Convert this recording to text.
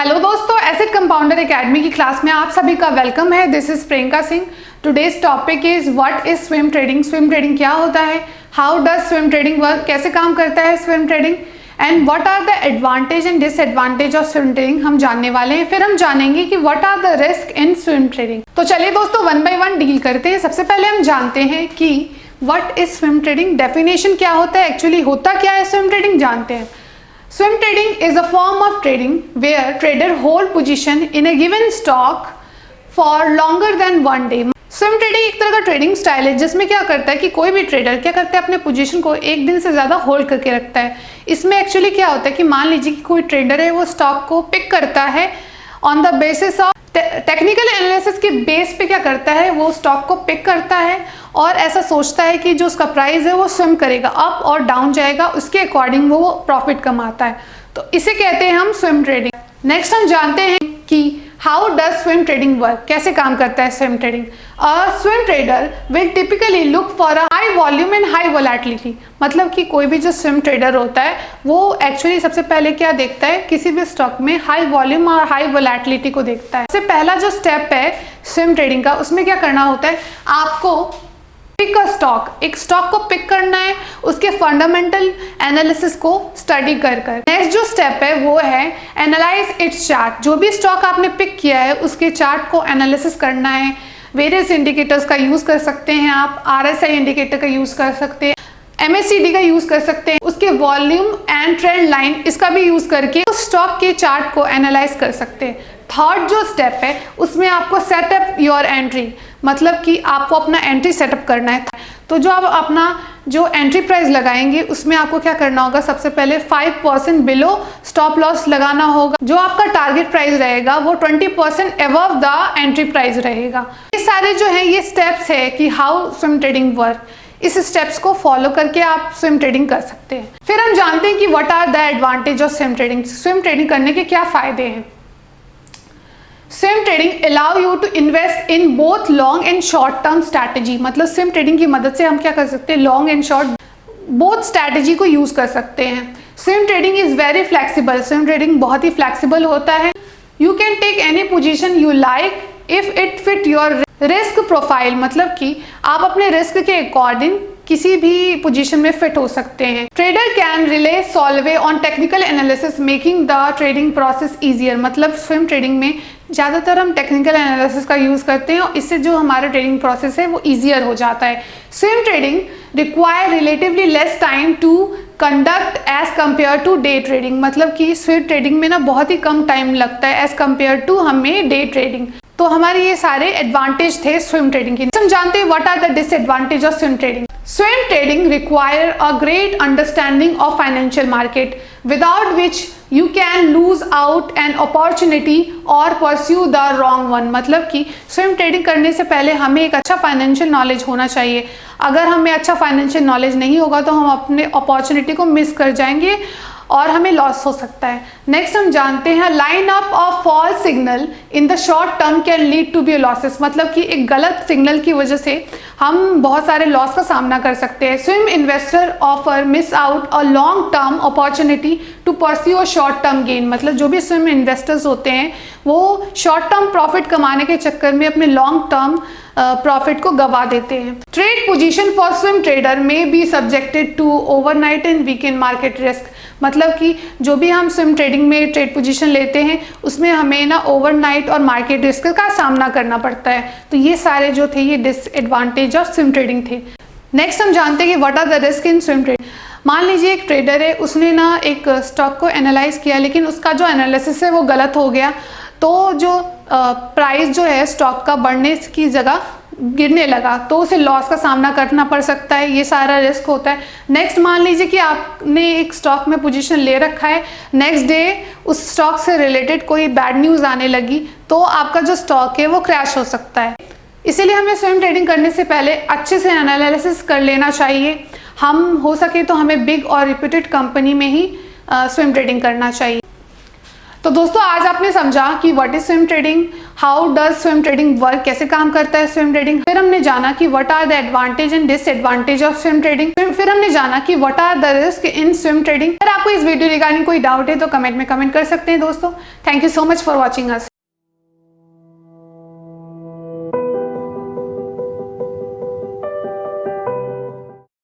Hello दोस्तों, asset compounder academy की class में आप सभी का वेलकम है। This is Priyanka Singh. Today's topic is what is swing trading. Swing trading क्या होता है, how does swing trading work, कैसे काम करता है swing trading, and what are the advantage and disadvantage of swing trading हम जानने वाले हैं। फिर हम जानेंगे कि what are the risk in swing trading. तो चलिए दोस्तों, वन बाय वन डील करते हैं। सबसे पहले हम जानते हैं कि what is swing trading, definition क्या होता है, एक्चुअली होता क्या है स्विम ट्रेडिंग, जानते हैं। Swim trading is a form of trading where trader hold position in a given stock for longer than one day. Swim trading एक तरह का ट्रेडिंग स्टाइल है जिसमें क्या करता है कि कोई भी ट्रेडर क्या करता है, अपने पोजीशन को एक दिन से ज़्यादा होल्ड करके रखता है। इसमें एक्चुअली क्या होता है कि मान लीजिए कि कोई ट्रेडर है, वो स्टॉक को पिक करता है on the basis of technical analysis के बेस पे क्या करता है, वो स्टॉक को पिक करता है और ऐसा सोचता है कि जो उसका प्राइस है वो स्विम करेगा, अप और डाउन जाएगा, उसके अकॉर्डिंग वो प्रॉफिट कमाता है। तो इसे कहते हैं हम स्विम ट्रेडिंग। नेक्स्ट हम जानते हैं कि how does swing trading work, कैसे काम करता है swing trading. Swim trader will typically look for a high volume and high volatility. मतलब कि कोई भी जो स्विम ट्रेडर होता है वो एक्चुअली सबसे पहले क्या देखता है, किसी भी स्टॉक में हाई वॉल्यूम और हाई वोलेटिलिटी को देखता है। सबसे पहला जो स्टेप है स्विम ट्रेडिंग का, उसमें क्या करना होता है, आपको पिक अ स्टॉक, एक स्टॉक को पिक करना है, उसके फंडामेंटल एनालिसिस को स्टडी कर कर। नेक्स्ट जो स्टेप है वो है एनालाइज इट्स चार्ट। जो भी स्टॉक आपने पिक किया है उसके चार्ट को एनालिसिस करना है। वेरियस इंडिकेटर्स का यूज कर सकते हैं आप, RSI इंडिकेटर का यूज कर सकते हैं, MACD का यूज कर सकते हैं, उसके वॉल्यूम एंड ट्रेंड लाइन इसका भी यूज करके उस स्टॉक के चार्ट को एनालाइज कर सकते हैं। थर्ड जो स्टेप है उसमें आपको सेटअप योर एंट्री, मतलब कि आपको अपना एंट्री सेटअप करना है। तो जो आप अपना जो एंट्री प्राइस लगाएंगे उसमें आपको क्या करना होगा, सबसे पहले 5% बिलो स्टॉप लॉस लगाना होगा। जो आपका टारगेट प्राइस रहेगा वो 20% अबव द एंट्री प्राइस रहेगा। ये सारे जो है ये स्टेप्स है कि हाउ स्विम ट्रेडिंग वर्क। इस स्टेप्स को फॉलो करके आप स्विम ट्रेडिंग कर सकते हैं। फिर हम जानते हैं कि what are the advantage of swing trading. Swing trading करने के क्या फायदे हैं। Swing trading allow you to invest in both long and short term strategy. मतलब स्विम ट्रेडिंग की मदद से हम क्या कर सकते हैं, long and short both strategy को यूज कर सकते हैं। Swing trading is very flexible. Swing trading बहुत ही फ्लेक्सिबल होता है। You can take any position you like if it fit your risk profile. मतलब कि आप अपने रिस्क के अकॉर्डिंग किसी भी पोजीशन में फिट हो सकते हैं। Trader can relay Solvay on technical analysis making the trading process easier. मतलब स्विम ट्रेडिंग में ज़्यादातर हम टेक्निकल एनालिसिस का यूज़ करते हैं और इससे जो हमारा ट्रेडिंग प्रोसेस है वो ईजियर हो जाता है। Swing trading require relatively less time to conduct as compare to day trading. मतलब कि स्विम ट्रेडिंग में ना बहुत ही कम टाइम लगता है एज कम्पेयर टू हमें डे ट्रेडिंग। तो हमारे ये सारे एडवांटेज थे स्विम ट्रेडिंग के। हम जानते हैं what are the disadvantage of swing trading. Swim trading require a great understanding of financial market, without which you can lose out an opportunity or pursue the wrong one। मतलब कि swim trading करने से पहले हमें एक अच्छा financial knowledge होना चाहिए। अगर हमें अच्छा फाइनेंशियल नॉलेज नहीं होगा तो हम अपने अपॉर्चुनिटी को मिस कर जाएंगे और हमें लॉस हो सकता है। नेक्स्ट हम जानते हैं line up of false signal in the short term can lead to be losses. मतलब कि एक गलत सिग्नल की वजह से हम बहुत सारे लॉस का सामना कर सकते हैं। Swing investor offer miss out a long term opportunity to pursue a short term gain. मतलब जो भी स्विम इन्वेस्टर्स होते हैं वो शॉर्ट टर्म प्रॉफिट कमाने के चक्कर में अपने लॉन्ग टर्म प्रॉफिट को गवा देते हैं। Trade position for swing trader में be subjected to overnight and weekend market risk. मतलब कि जो भी हम स्विम ट्रेडिंग में ट्रेड पोजीशन लेते हैं उसमें हमें ना ओवरनाइट और मार्केट रिस्क का सामना करना पड़ता है। तो ये सारे जो थे ये डिसएडवांटेज ऑफ स्विम ट्रेडिंग थे। नेक्स्ट हम जानते हैं कि what are the risk in swing trading. मान लीजिए एक ट्रेडर है, उसने ना एक स्टॉक को एनालाइज किया लेकिन उसका जो एनालिसिस है वो गलत हो गया, तो जो प्राइस जो है स्टॉक का बढ़ने की जगह गिरने लगा, तो उसे लॉस का सामना करना पड़ सकता है। ये सारा रिस्क होता है। नेक्स्ट मान लीजिए कि आपने एक स्टॉक में पोजीशन ले रखा है, नेक्स्ट डे उस स्टॉक से रिलेटेड कोई बैड न्यूज़ आने लगी तो आपका जो स्टॉक है वो क्रैश हो सकता है। इसीलिए हमें स्विम ट्रेडिंग करने से पहले अच्छे से एनालिसिस कर लेना चाहिए। हम हो सके तो हमें बिग और रिप्यूटेड कंपनी में ही स्विम ट्रेडिंग करना चाहिए। तो दोस्तों आज आपने समझा कि what is swing trading, how does swing trading work, कैसे काम करता है स्विम ट्रेडिंग। फिर हमने जाना कि what are the advantage and disadvantage of swing trading. फिर हमने जाना कि what are the risk in swing trading. अगर आपको इस वीडियो रिगार्डिंग कोई डाउट है तो कमेंट में कमेंट कर सकते हैं दोस्तों। Thank you so much for watching us.